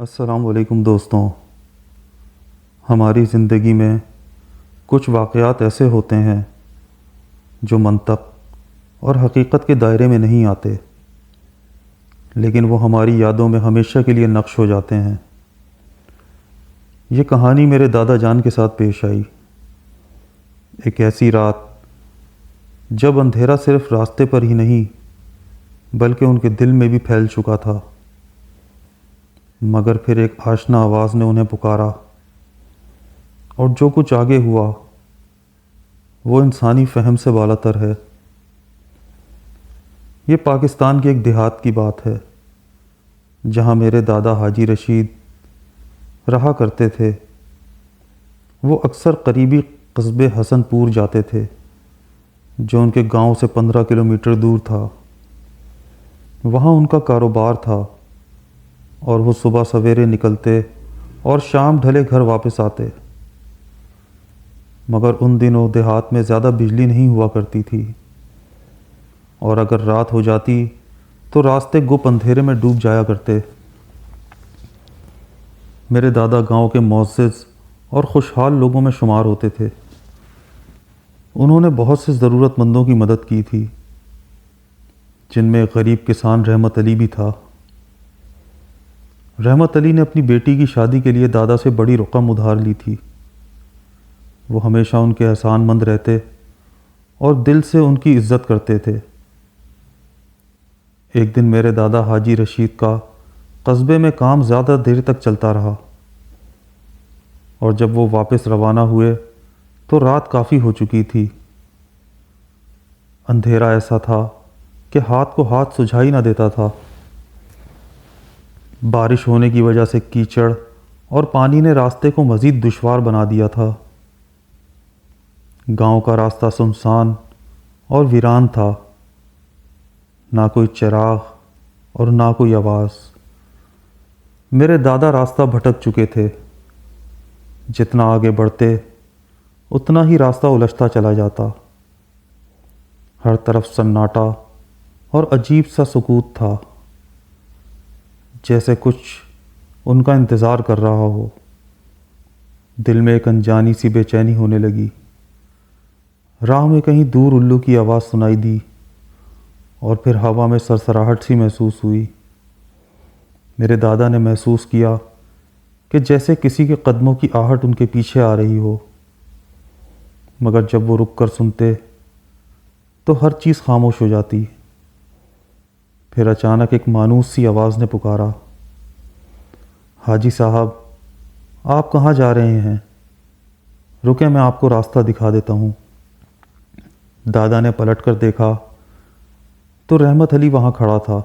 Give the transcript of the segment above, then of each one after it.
السلام علیکم دوستوں، ہماری زندگی میں کچھ واقعات ایسے ہوتے ہیں جو منطق اور حقیقت کے دائرے میں نہیں آتے، لیکن وہ ہماری یادوں میں ہمیشہ کے لیے نقش ہو جاتے ہیں۔ یہ کہانی میرے دادا جان کے ساتھ پیش آئی۔ ایک ایسی رات جب اندھیرا صرف راستے پر ہی نہیں بلکہ ان کے دل میں بھی پھیل چکا تھا، مگر پھر ایک آشنا آواز نے انہیں پکارا، اور جو کچھ آگے ہوا وہ انسانی فہم سے بالا تر ہے۔ یہ پاکستان کے ایک دیہات کی بات ہے جہاں میرے دادا حاجی رشید رہا کرتے تھے۔ وہ اکثر قریبی قصبے حسن پور جاتے تھے جو ان کے گاؤں سے 15 کلومیٹر دور تھا۔ وہاں ان کا کاروبار تھا اور وہ صبح سویرے نکلتے اور شام ڈھلے گھر واپس آتے، مگر ان دنوں دیہات میں زیادہ بجلی نہیں ہوا کرتی تھی، اور اگر رات ہو جاتی تو راستے گپ اندھیرے میں ڈوب جایا کرتے۔ میرے دادا گاؤں کے معزز اور خوشحال لوگوں میں شمار ہوتے تھے۔ انہوں نے بہت سے ضرورت مندوں کی مدد کی تھی، جن میں ایک غریب کسان رحمت علی بھی تھا۔ رحمت علی نے اپنی بیٹی کی شادی کے لیے دادا سے بڑی رقم ادھار لی تھی۔ وہ ہمیشہ ان کے احسان مند رہتے اور دل سے ان کی عزت کرتے تھے۔ ایک دن میرے دادا حاجی رشید کا قصبے میں کام زیادہ دیر تک چلتا رہا، اور جب وہ واپس روانہ ہوئے تو رات کافی ہو چکی تھی۔ اندھیرا ایسا تھا کہ ہاتھ کو ہاتھ سجھا ہی نہ دیتا تھا۔ بارش ہونے کی وجہ سے کیچڑ اور پانی نے راستے کو مزید دشوار بنا دیا تھا۔ گاؤں کا راستہ سنسان اور ویران تھا، نہ کوئی چراغ اور نہ کوئی آواز۔ میرے دادا راستہ بھٹک چکے تھے۔ جتنا آگے بڑھتے اتنا ہی راستہ الجھتا چلا جاتا۔ ہر طرف سناٹا اور عجیب سا سکوت تھا، جیسے کچھ ان کا انتظار کر رہا ہو۔ دل میں ایک انجانی سی بے چینی ہونے لگی۔ راہ میں کہیں دور الو کی آواز سنائی دی، اور پھر ہوا میں سرسراہٹ سی محسوس ہوئی۔ میرے دادا نے محسوس کیا کہ جیسے کسی کے قدموں کی آہٹ ان کے پیچھے آ رہی ہو، مگر جب وہ رک کر سنتے تو ہر چیز خاموش ہو جاتی۔ پھر اچانک ایک مانوس سی آواز نے پکارا، حاجی صاحب، آپ کہاں جا رہے ہیں؟ رکیں، میں آپ کو راستہ دکھا دیتا ہوں۔ دادا نے پلٹ کر دیکھا تو رحمت علی وہاں کھڑا تھا،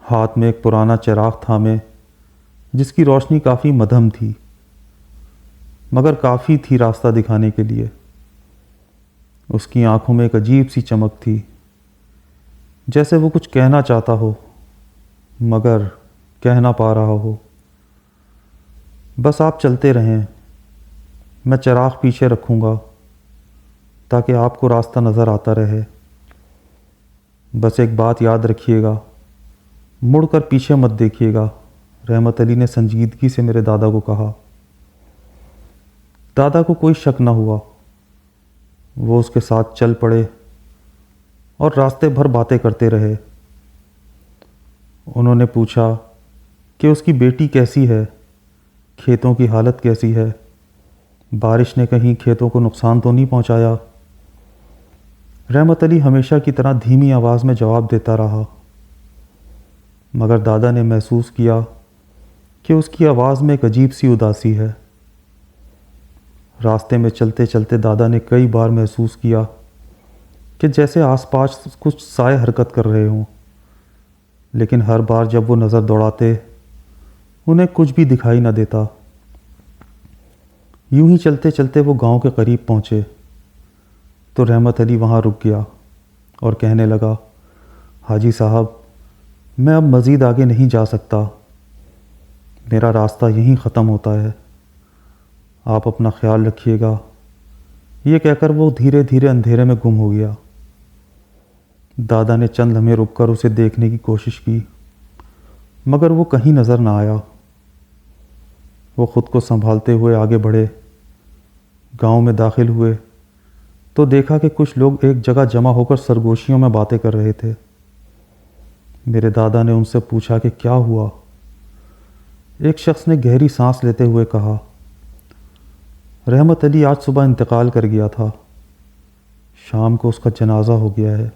ہاتھ میں ایک پرانا چراغ تھامے، جس کی روشنی کافی مدھم تھی، مگر کافی تھی راستہ دکھانے کے لیے۔ اس کی آنکھوں میں ایک عجیب سی چمک تھی، جیسے وہ کچھ کہنا چاہتا ہو مگر کہہ نہ پا رہا ہو۔ بس آپ چلتے رہیں، میں چراغ پیچھے رکھوں گا تاکہ آپ کو راستہ نظر آتا رہے۔ بس ایک بات یاد رکھیے گا، مڑ کر پیچھے مت دیکھیے گا، رحمت علی نے سنجیدگی سے میرے دادا کو کہا۔ دادا کو کوئی شک نہ ہوا۔ وہ اس کے ساتھ چل پڑے اور راستے بھر باتیں کرتے رہے۔ انہوں نے پوچھا کہ اس کی بیٹی کیسی ہے، کھیتوں کی حالت کیسی ہے، بارش نے کہیں کھیتوں کو نقصان تو نہیں پہنچایا۔ رحمت علی ہمیشہ کی طرح دھیمی آواز میں جواب دیتا رہا، مگر دادا نے محسوس کیا کہ اس کی آواز میں ایک عجیب سی اداسی ہے۔ راستے میں چلتے چلتے دادا نے کئی بار محسوس کیا کہ جیسے آس پاس کچھ سائے حرکت کر رہے ہوں، لیکن ہر بار جب وہ نظر دوڑاتے انہیں کچھ بھی دکھائی نہ دیتا۔ یوں ہی چلتے چلتے وہ گاؤں کے قریب پہنچے تو رحمت علی وہاں رک گیا اور کہنے لگا، حاجی صاحب، میں اب مزید آگے نہیں جا سکتا، میرا راستہ یہیں ختم ہوتا ہے، آپ اپنا خیال رکھیے گا۔ یہ کہہ کر وہ دھیرے دھیرے اندھیرے میں گم ہو گیا۔ دادا نے چند لمحے رک کر اسے دیکھنے کی کوشش کی، مگر وہ کہیں نظر نہ آیا۔ وہ خود کو سنبھالتے ہوئے آگے بڑھے، گاؤں میں داخل ہوئے تو دیکھا کہ کچھ لوگ ایک جگہ جمع ہو کر سرگوشیوں میں باتیں کر رہے تھے۔ میرے دادا نے ان سے پوچھا کہ کیا ہوا؟ ایک شخص نے گہری سانس لیتے ہوئے کہا، رحمت علی آج صبح انتقال کر گیا تھا، شام کو اس کا جنازہ ہو گیا ہے۔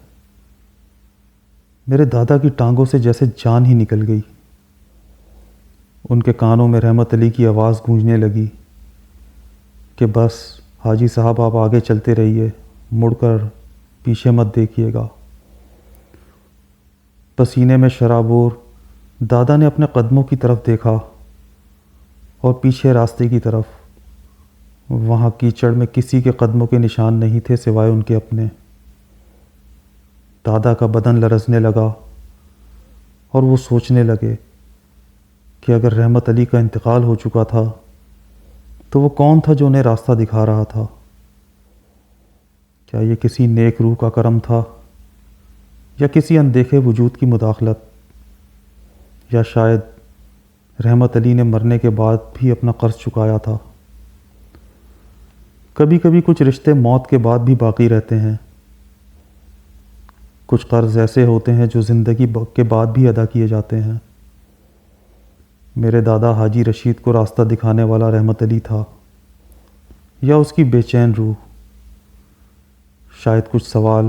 میرے دادا کی ٹانگوں سے جیسے جان ہی نکل گئی۔ ان کے کانوں میں رحمت علی کی آواز گونجنے لگی کہ بس حاجی صاحب آپ آگے چلتے رہیے، مڑ کر پیچھے مت دیکھیے گا۔ پسینے میں شرابور دادا نے اپنے قدموں کی طرف دیکھا اور پیچھے راستے کی طرف۔ وہاں کیچڑ میں کسی کے قدموں کے نشان نہیں تھے سوائے ان کے اپنے۔ دادا کا بدن لرزنے لگا اور وہ سوچنے لگے کہ اگر رحمت علی کا انتقال ہو چکا تھا تو وہ کون تھا جو انہیں راستہ دکھا رہا تھا؟ کیا یہ کسی نیک روح کا کرم تھا، یا کسی اندیکھے وجود کی مداخلت، یا شاید رحمت علی نے مرنے کے بعد بھی اپنا قرض چکایا تھا؟ کبھی کبھی کچھ رشتے موت کے بعد بھی باقی رہتے ہیں، کچھ قرض ایسے ہوتے ہیں جو زندگی کے بعد بھی ادا کیے جاتے ہیں۔ میرے دادا حاجی رشید کو راستہ دکھانے والا رحمت علی تھا، یا اس کی بے چین روح؟ شاید کچھ سوال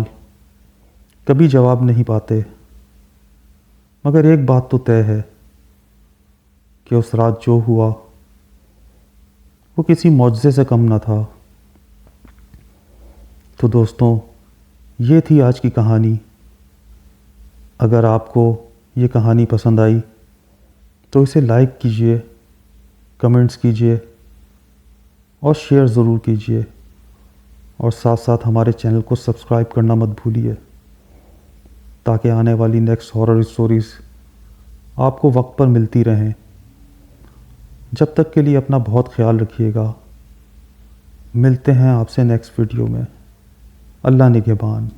کبھی جواب نہیں پاتے، مگر ایک بات تو طے ہے کہ اس رات جو ہوا وہ کسی معجزے سے کم نہ تھا۔ تو دوستوں، یہ تھی آج کی کہانی۔ اگر آپ کو یہ کہانی پسند آئی تو اسے لائک کیجئے، کمنٹس کیجئے اور شیئر ضرور کیجئے، اور ساتھ ساتھ ہمارے چینل کو سبسکرائب کرنا مت بھولیے تاکہ آنے والی نیکسٹ ہارر اسٹوریز آپ کو وقت پر ملتی رہیں۔ جب تک کے لیے اپنا بہت خیال رکھیے گا۔ ملتے ہیں آپ سے نیکسٹ ویڈیو میں۔ اللہ نگہبان۔